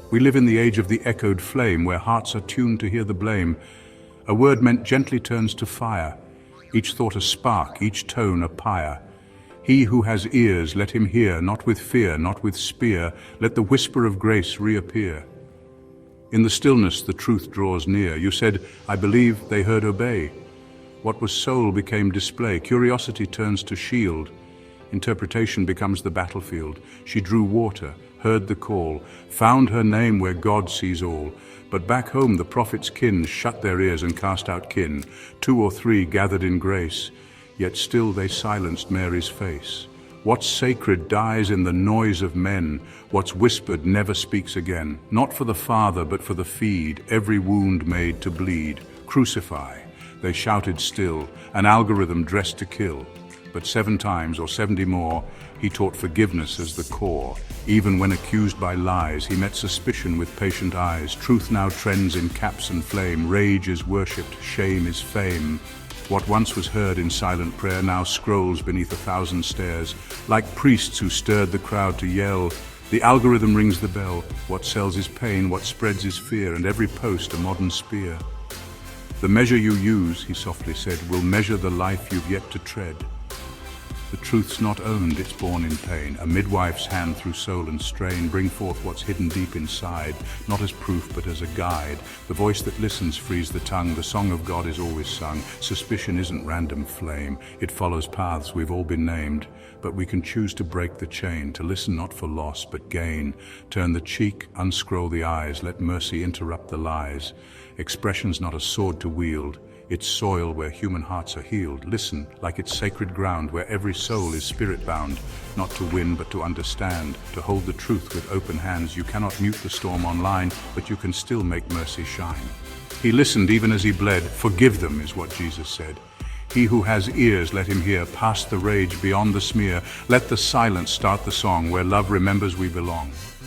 We live in the age of the echoed flame, where hearts are tuned to hear the blame. A word meant gently turns to fire, each thought a spark, each tone a pyre. He who has ears, let him hear, not with fear, not with spear, let the whisper of grace reappear. In the stillness the truth draws near. You said, I believe, they heard obey. What was soul became display. Curiosity turns to shield. Interpretation becomes the battlefield. She drew water, heard the call, found her name where God sees all. But back home the prophet's kin shut their ears and cast out kin. 2 or 3 gathered in grace, yet still they silenced Mary's face. What's sacred dies in the noise of men. What's whispered never speaks again. Not for the Father, but for the feed, every wound made to bleed. Crucify, they shouted still, an algorithm dressed to kill. But 7 times or 70 more, he taught forgiveness as the core. Even when accused by lies, he met suspicion with patient eyes. Truth now trends in caps and flame. Rage is worshipped, shame is fame. What once was heard in silent prayer now scrolls beneath 1,000 stares. Like priests who stirred the crowd to yell, the algorithm rings the bell. What sells is pain, what spreads is fear, and every post a modern spear. The measure you use, he softly said, will measure the life you've yet to tread. The truth's not owned, it's born in pain. A midwife's hand through soul and strain. Bring forth what's hidden deep inside, not as proof but as a guide. The voice that listens frees the tongue. The song of God is always sung. Suspicion isn't random flame. It follows paths we've all been named. But we can choose to break the chain, to listen not for loss but gain. Turn the cheek, unscroll the eyes, let mercy interrupt the lies. Expression's not a sword to wield. It's soil where human hearts are healed. Listen, like it's sacred ground where every soul is spirit-bound, not to win but to understand, to hold the truth with open hands. You cannot mute the storm online, but you can still make mercy shine. He listened even as he bled. Forgive them, is what Jesus said. He who has ears, let him hear, past the rage, beyond the smear. Let the silence start the song, where love remembers we belong.